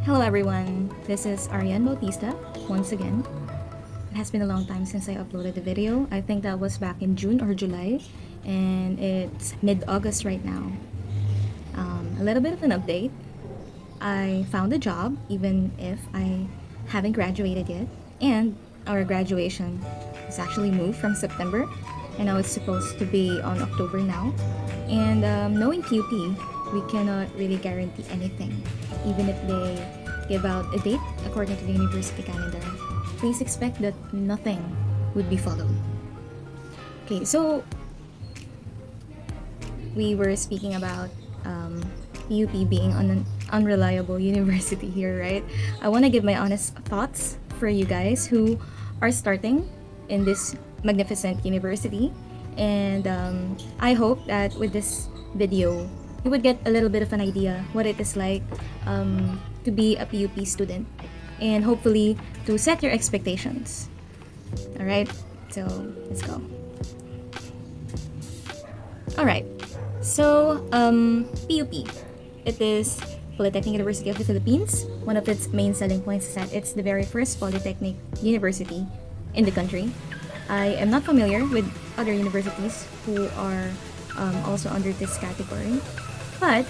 Hello everyone, this is Ariane Bautista once again. It has been a long time since I uploaded a video. I think that was back in June or July, and it's mid-August right now. A little bit of an update. I found a job even if I haven't graduated yet, and our graduation is actually moved from September, and now it's supposed to be on October now. And knowing PUP, we cannot really guarantee anything, even if they give out a date according to the university calendar. Please expect that nothing would be followed. Okay, so we were speaking about PUP being an unreliable university here, right? I want to give my honest thoughts for you guys who are starting in this magnificent university, and I hope that with this video you would get a little bit of an idea what it is like to be a PUP student, and hopefully to set your expectations. All right, so let's go. All right, so PUP, it is Polytechnic University of the Philippines. One of its main selling points is that it's the very first polytechnic university in the country. I am not familiar with other universities who are also under this category, but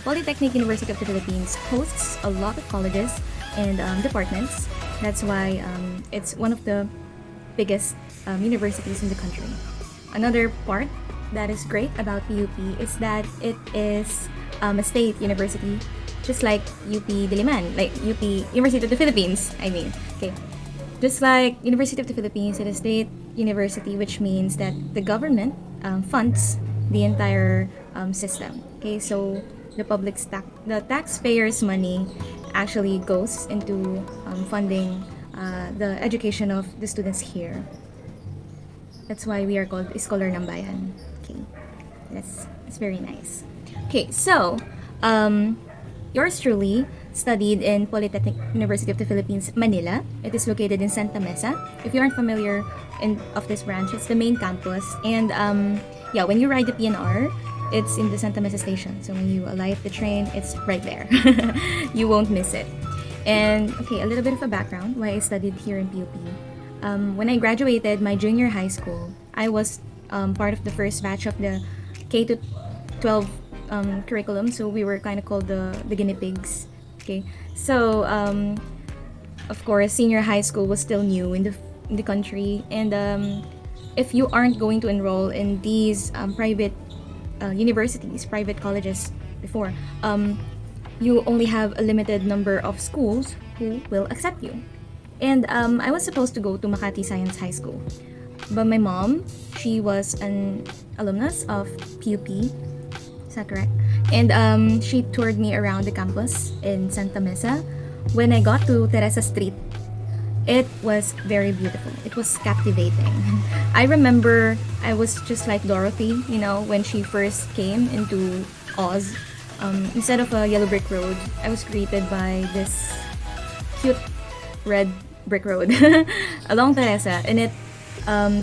Polytechnic University of the Philippines hosts a lot of colleges and departments. That's why it's one of the biggest universities in the country. Another part that is great about PUP is that it is a state university, just like UP Diliman, like UP University of the Philippines. Okay. Just like University of the Philippines, it is a state university, which means that the government funds the entire system. Okay, so the taxpayers' money actually goes into funding the education of the students here. That's why we are called Scholar ng Bayan. Okay, that's very nice. Okay, so yours truly studied in Polytechnic University of the Philippines, Manila. It is located in Santa Mesa. If you aren't familiar of this branch, it's the main campus. And when you ride the PNR, it's in the Santa Mesa station. So when you alight the train, it's right there. You won't miss it. And okay, a little bit of a background why I studied here in PUP. When I graduated my junior high school, I was part of the first batch of the K to 12 curriculum. So we were kind of called the guinea pigs. Okay, so of course, senior high school was still new in the country, and if you aren't going to enroll in these private universities, private colleges before, you only have a limited number of schools who will accept you. And I was supposed to go to Makati Science High School, but my mom, she was an alumnus of PUP. Is that correct? And she toured me around the campus in Santa Mesa. When I got to Teresa Street, it was very beautiful. It was captivating. I remember I was just like Dorothy, when she first came into Oz. Instead of a yellow brick road, I was greeted by this cute red brick road along Teresa, and it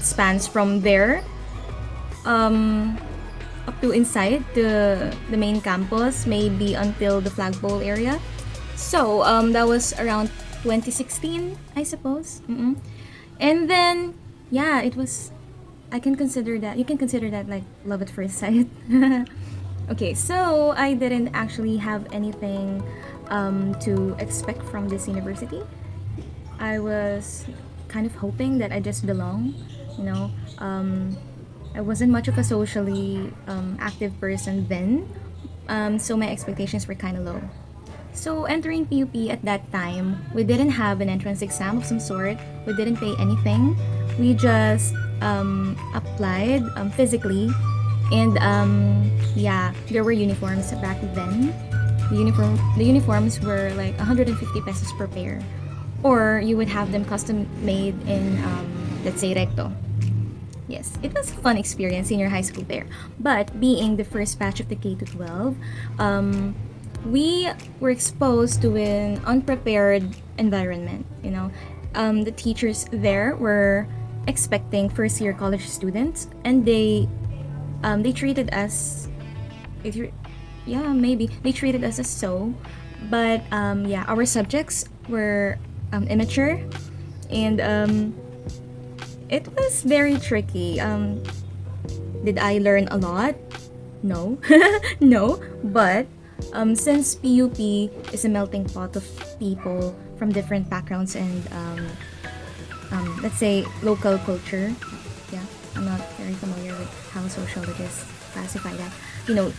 spans from there up to inside the main campus, maybe until the flagpole area. So that was around 2016, I suppose. And then it was, you can consider that like love at first sight. Okay, so I didn't actually have anything to expect from this university. I was kind of hoping that I just belong, I wasn't much of a socially active person then, so my expectations were kind of low. So entering PUP at that time, we didn't have an entrance exam of some sort. We didn't pay anything. We just applied physically, and there were uniforms back then. The uniforms were like 150 pesos per pair, or you would have them custom made in let's say recto. Yes, it was a fun experience in your high school there. But being the first batch of the K to 12, we were exposed to an unprepared environment. The teachers there were expecting first-year college students, and they treated us, they treated us as so But yeah, our subjects were immature, and it was very tricky. Did I learn a lot? No, no. But since PUP is a melting pot of people from different backgrounds and let's say local culture, yeah, I'm not very familiar with how sociologists classify that. You know,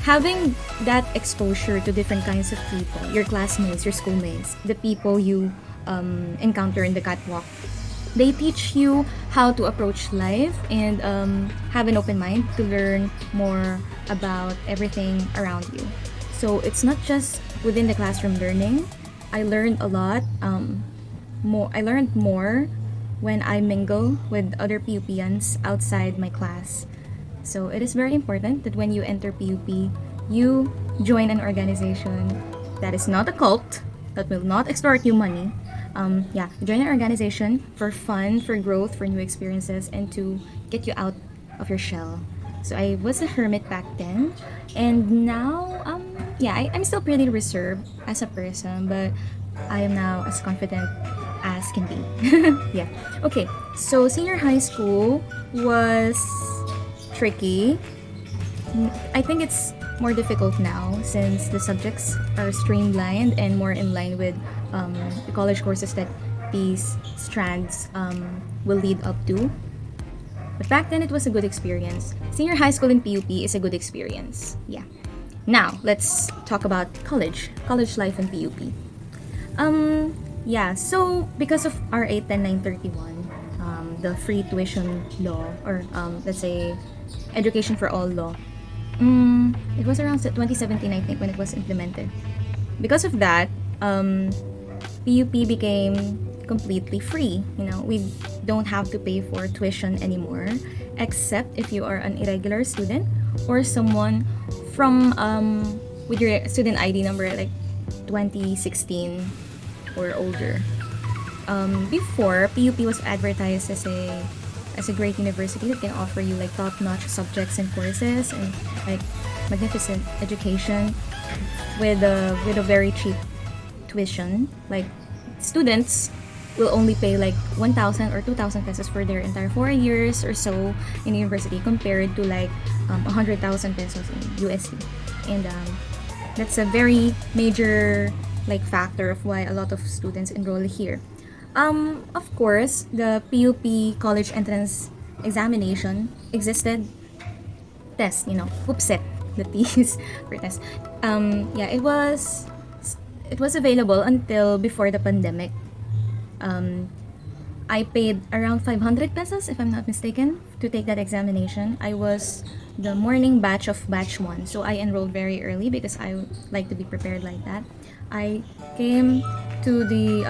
having that exposure to different kinds of people, your classmates, your schoolmates, the people you encounter in the catwalk, they teach you how to approach life and have an open mind to learn more about everything around you. So it's not just within the classroom learning. I learned a lot. I learned more when I mingle with other PUPians outside my class. So it is very important that when you enter PUP, you join an organization that is not a cult, that will not extort you money. Yeah, join an organization for fun, for growth, for new experiences, and to get you out of your shell. So I was a hermit back then, and now, yeah, I'm still pretty reserved as a person, but I am now as confident as can be. Yeah. Okay. So senior high school was tricky. I think it's more difficult now since the subjects are streamlined and more in line with the college courses that these strands will lead up to. But back then, it was a good experience. Senior high school in PUP is a good experience. Yeah. Now, let's talk about college life in PUP. Yeah, so because of RA 10931, the free tuition law, or let's say education for all law, it was around 2017, I think, when it was implemented. Because of that, PUP became completely free. You know, we don't have to pay for tuition anymore, except if you are an irregular student or someone from with your student ID number like 2016 or older. Before, PUP was advertised as a great university that can offer you like top-notch subjects and courses and like magnificent education with a very cheap tuition. Like students will only pay like 1,000 or 2,000 pesos for their entire 4 years or so in university compared to like 100,000 pesos in USD. And that's a very major like factor of why a lot of students enroll here. Of course, the PUP college entrance examination existed. Test, you know, PUPset, the T's for test. Yeah, it was available until before the pandemic. I paid around 500 pesos, if I'm not mistaken, to take that examination. I was the morning batch of batch 1, so I enrolled very early because I like to be prepared like that. I came to the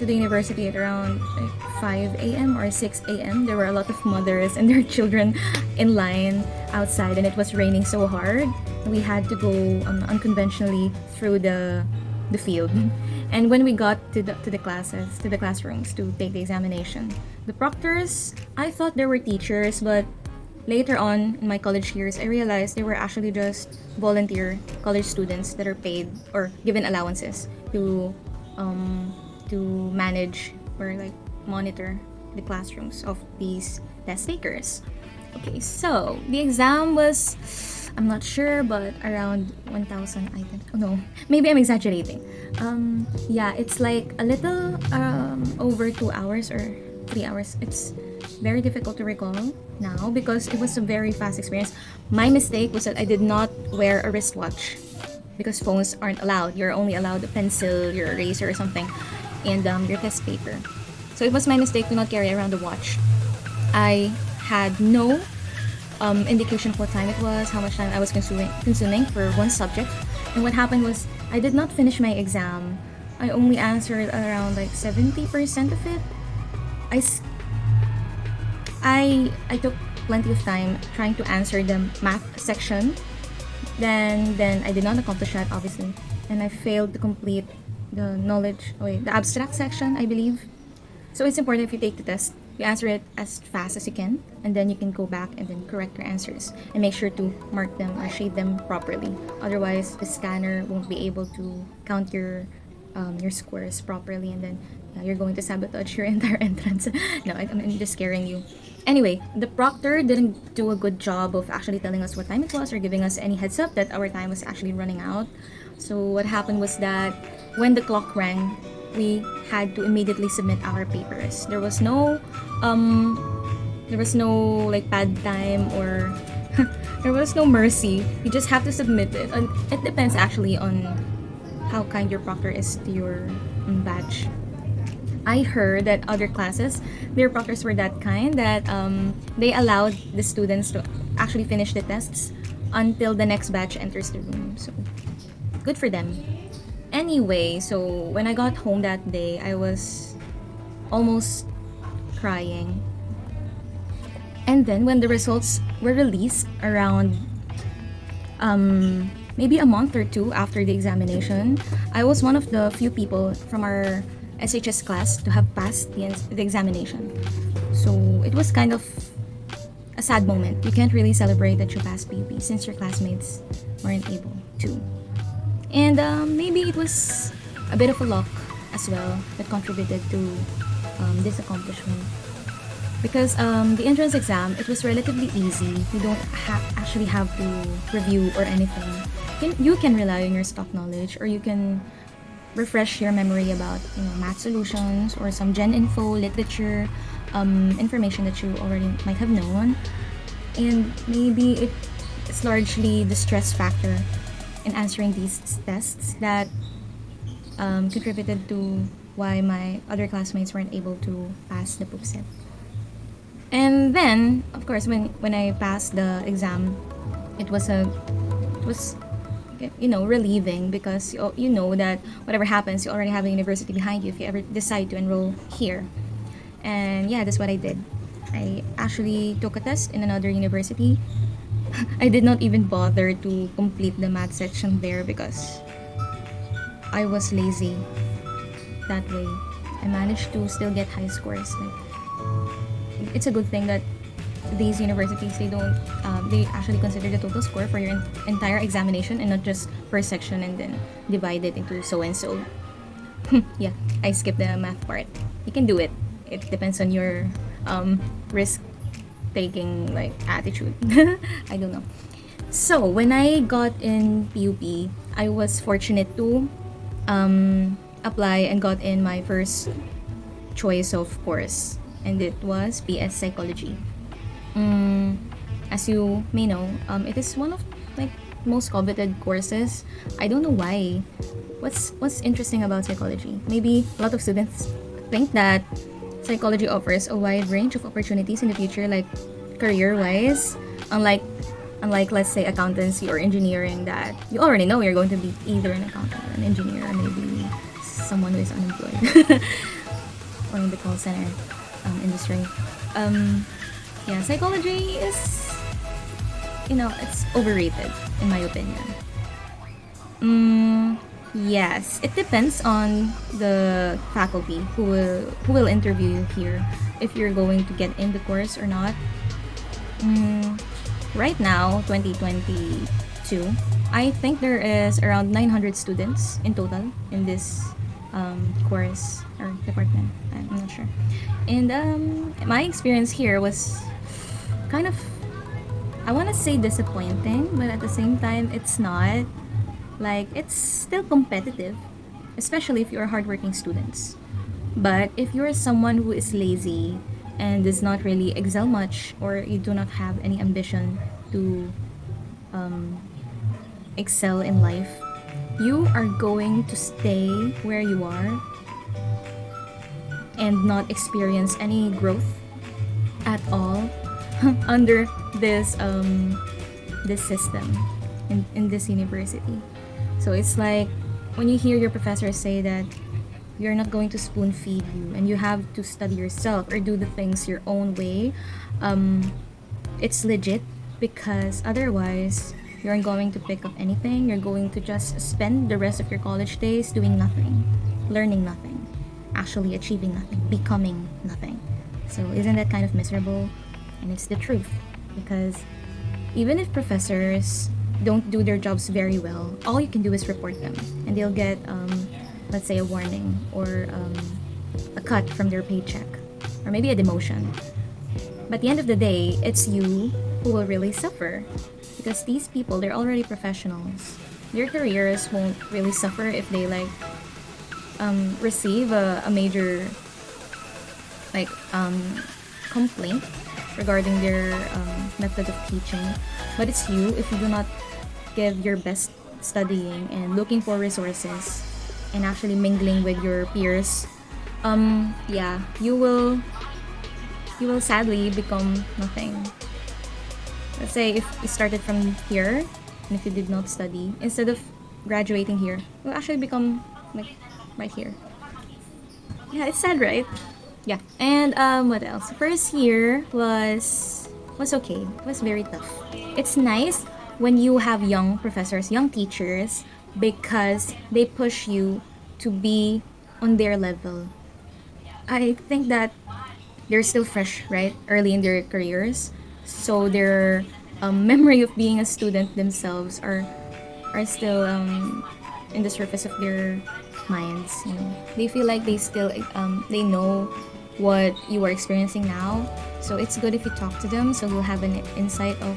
university at around like 5 a.m. or 6 a.m. There were a lot of mothers and their children in line outside, and it was raining so hard. We had to go unconventionally through the field. And when we got to the classrooms to take the examination, the proctors, I thought they were teachers, but later on in my college years, I realized they were actually just volunteer college students that are paid or given allowances to manage or like monitor the classrooms of these test takers. Okay, so the exam was, I'm not sure, but around 1,000, I think. Oh no, maybe I'm exaggerating. Yeah, it's like a little over 2 hours or 3 hours. It's very difficult to recall now because it was a very fast experience. My mistake was that I did not wear a wristwatch because phones aren't allowed. You're only allowed a pencil, your eraser or something, and your test paper. So it was my mistake to not carry around a watch. I had no indication of what time it was, how much time I was consuming for one subject. And what happened was I did not finish my exam. I only answered around like 70% of it. I took plenty of time trying to answer the math section. Then I did not accomplish that, obviously. And I failed to complete the abstract section, I believe. So it's important if you take the test You answer it as fast as you can, and then you can go back and then correct your answers and make sure to mark them or shade them properly. Otherwise, the scanner won't be able to count your scores properly, and then you're going to sabotage your entire entrance. No, I'm just scaring you. Anyway, the proctor didn't do a good job of actually telling us what time it was or giving us any heads up that our time was actually running out. So what happened was that when the clock rang, we had to immediately submit our papers. There was no like pad time or there was no mercy. You just have to submit it. And it depends actually on how kind your proctor is to your batch. I heard that other classes, their proctors were that kind that they allowed the students to actually finish the tests until the next batch enters the room. So good for them. Anyway, so when I got home that day, I was almost crying. And then when the results were released around maybe a month or two after the examination, I was one of the few people from our SHS class to have passed the examination. So it was kind of a sad moment. You can't really celebrate that you passed PUP since your classmates weren't able to. And maybe it was a bit of a luck as well that contributed to this accomplishment. Because the entrance exam, it was relatively easy. You don't actually have to review or anything. You can rely on your stock knowledge, or you can refresh your memory about math solutions or some gen info, literature, information that you already might have known. And maybe it's largely the stress factor in answering these tests that contributed to why my other classmates weren't able to pass the PUP set. And then, of course, when I passed the exam, it was relieving, because you know that whatever happens, you already have a university behind you if you ever decide to enroll here. And yeah, that's what I did. I actually took a test in another university. I did not even bother to complete the math section there because I was lazy that way. I managed to still get high scores. It's a good thing that these universities, they actually consider the total score for your entire examination and not just per section and then divide it into so and so. Yeah, I skipped the math part. You can do it. It depends on your risk taking attitude. I don't know. So when I got in PUP, I was fortunate to apply and got in my first choice of course, and it was PS Psychology. As you may know, it is one of most coveted courses. I don't know why. What's interesting about psychology? Maybe a lot of students think that psychology offers a wide range of opportunities in the future, like career-wise, unlike let's say accountancy or engineering, that you already know you're going to be either an accountant or an engineer, or maybe someone who is unemployed or in the call center industry. Yeah, psychology is, it's overrated in my opinion. Yes, it depends on the faculty who will interview you here if you're going to get in the course or not. Right now, 2022, I think there is around 900 students in total in this course or department. I'm not sure. And my experience here was kind of, I want to say disappointing, but at the same time, it's not. It's still competitive, especially if you're hardworking students. But if you're someone who is lazy and does not really excel much, or you do not have any ambition to excel in life, you are going to stay where you are and not experience any growth at all under this system in this university. So it's like when you hear your professors say that you're not going to spoon feed you and you have to study yourself or do the things your own way, it's legit, because otherwise you aren't going to pick up anything. You're going to just spend the rest of your college days doing nothing, learning nothing, actually achieving nothing, becoming nothing. So isn't that kind of miserable? And it's the truth, because even if professors don't do their jobs very well, all you can do is report them, and they'll get, let's say, a warning or a cut from their paycheck, or maybe a demotion. But at the end of the day, it's you who will really suffer, because these people, they're already professionals. Their careers won't really suffer if they receive a major like complaint regarding their method of teaching. But it's you, if you do not give your best studying and looking for resources and actually mingling with your peers, yeah, you will sadly become nothing. Let's say if you started from here and if you did not study, instead of graduating here, you'll actually become like right here. Yeah, it's sad, right? Yeah. And what else? First year was okay. It was very tough. It's nice when you have young professors, young teachers, because they push you to be on their level. I think that they're still fresh, right? Early in their careers. So their memory of being a student themselves are still in the surface of their minds. You know, they feel like they still they know what you are experiencing now. So it's good if you talk to them, so you'll have an insight of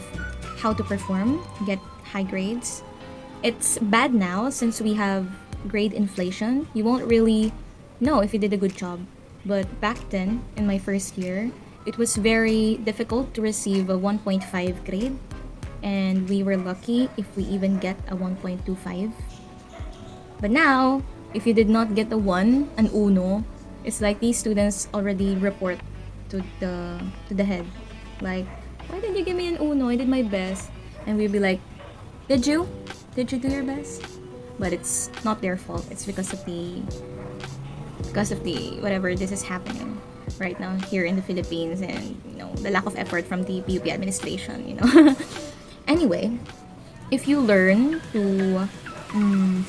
how to perform, get high grades. It's bad now since we have grade inflation. You won't really know if you did a good job. But back then, in my first year, it was very difficult to receive a 1.5 grade. And we were lucky if we even get a 1.25. But now, if you did not get a 1, an uno, it's like these students already report to the head. Like, why did you give me an uno? I did my best. And we'd be like, Did you? Did you do your best? But it's not their fault. It's because of the whatever this is happening right now here in the Philippines, and the lack of effort from the PUP administration. Anyway, if you learn to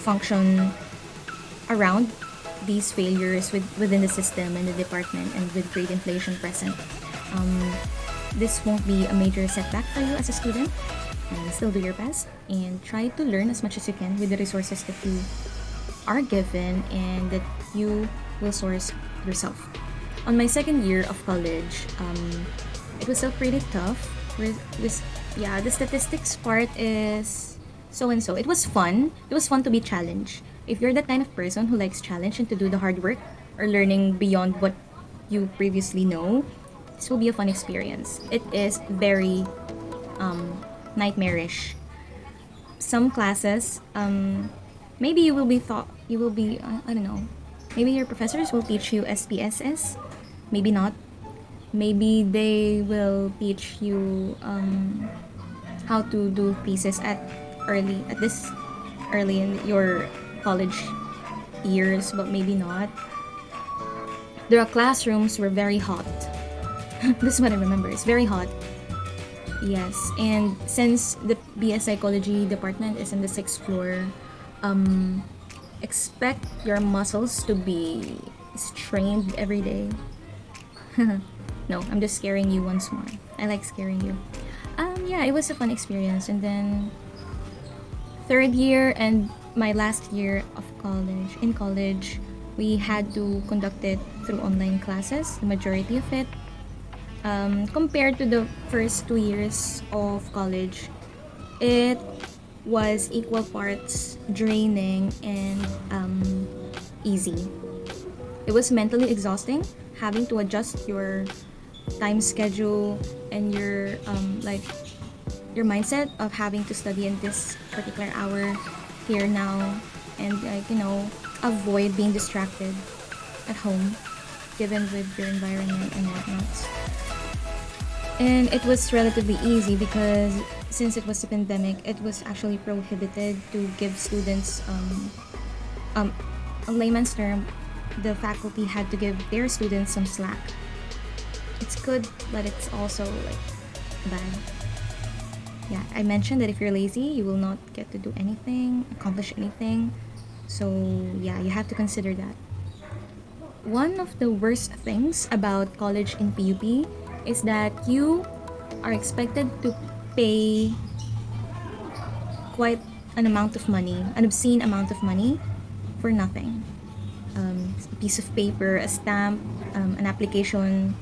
function around these failures within the system and the department, and with grade inflation present, this won't be a major setback for you as a student. And still do your best and try to learn as much as you can with the resources that you are given and that you will source yourself. On my second year of college, it was still pretty tough. The statistics part is so and so. It was fun. It was fun to be challenged. If you're that kind of person who likes challenge and to do the hard work or learning beyond what you previously know, this will be a fun experience. It is very nightmarish. Some classes, maybe you will be I don't know. Maybe your professors will teach you SPSS. Maybe not. Maybe they will teach you how to do thesis this early in your college years, but maybe not. The classrooms were very hot. This is what I remember. It's very hot. Yes, and since the BS Psychology department is on the 6th floor, expect your muscles to be strained every day. No, I'm just scaring you once more. I like scaring you. Yeah, it was a fun experience. And then third year and my last year of college, we had to conduct it through online classes, the majority of it. Compared to the first 2 years of college, it was equal parts draining and easy. It was mentally exhausting, having to adjust your time schedule and your mindset of having to study in this particular hour here now, and avoid being distracted at home, given with your environment and whatnot. And it was relatively easy because since it was a pandemic, it was actually prohibited to give students, on layman's term, the faculty had to give their students some slack. It's good, but it's also bad. Yeah, I mentioned that if you're lazy, you will not get to do anything, accomplish anything. So yeah, you have to consider that. one of the worst things about college in PUP is that you are expected to pay quite an amount of money, an obscene amount of money for nothing. A piece of paper, a stamp, an application,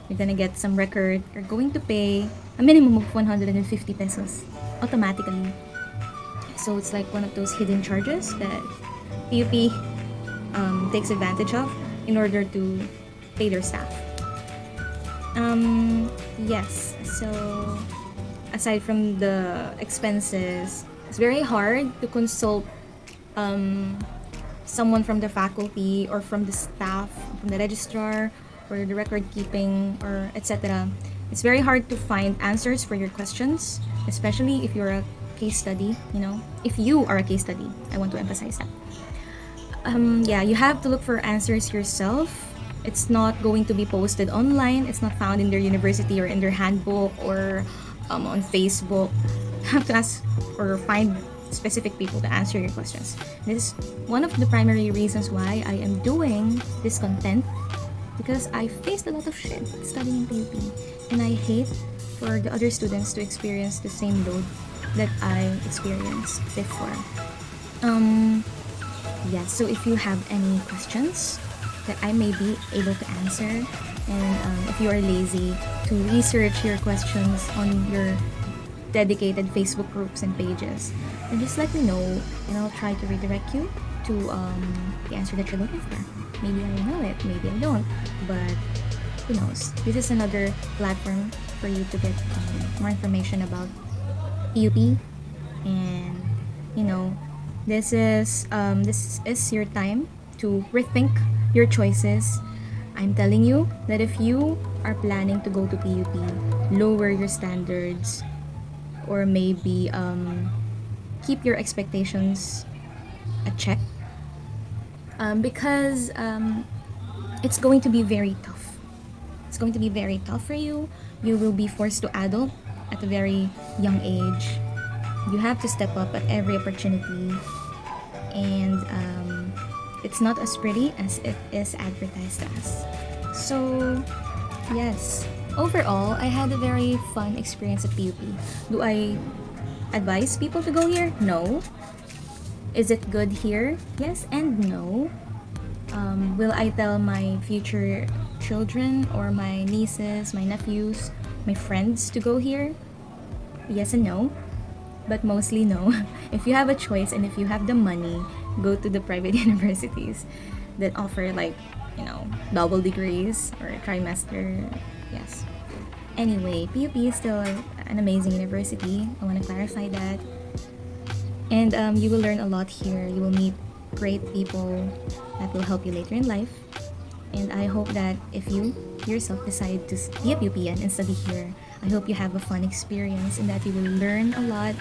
you're gonna get some record, you're going to pay a minimum of 150 pesos automatically. So it's like one of those hidden charges that PUP takes advantage of in order to pay their staff. Yes, so aside from the expenses, it's very hard to consult someone from the faculty or from the staff, from the registrar or the record keeping or etc. It's very hard to find answers for your questions, especially if you're a case study, if you are a case study. I want to emphasize that. Yeah, you have to look for answers yourself. It's not going to be posted online. It's not found in their university or in their handbook or on Facebook. You have to ask or find specific people to answer your questions. This is one of the primary reasons why I am doing this content, because I faced a lot of shit studying PUP, and I hate for the other students to experience the same load that I experienced before. Yeah, so if you have any questions that I may be able to answer, and if you are lazy to research your questions on your dedicated Facebook groups and pages, then just let me know and I'll try to redirect you to the answer that you're looking for. Maybe I know it, maybe I don't, but who knows. This is another platform for you to get more information about PUP, and this is your time to rethink your choices. I'm telling you that if you are planning to go to PUP, lower your standards, or maybe keep your expectations at check, because it's going to be very tough. It's going to be very tough for you. You will be forced to adult at a very young age. You have to step up at every opportunity, and it's not as pretty as it is advertised as. So yes, overall, I had a very fun experience at PUP. Do I advise people to go here? No. Is it good here? Yes and no. Will I tell my future children or my nieces, my nephews, my friends to go here? Yes and no. But mostly no. If you have a choice and if you have the money, go to the private universities that offer double degrees or trimester. Yes. Anyway, PUP is still an amazing university. I want to clarify that. And you will learn a lot here. You will meet great people that will help you later in life. And I hope that if you yourself decide to be a PUPian and study here, I hope you have a fun experience and that you will learn a lot,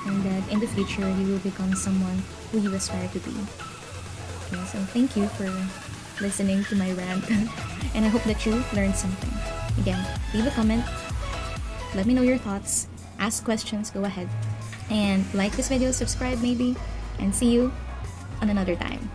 and that in the future you will become someone who you aspire to be. Yeah, so thank you for listening to my rant and I hope that you learned something. Again, leave a comment, let me know your thoughts, ask questions, go ahead, and like this video, subscribe maybe, and see you on another time.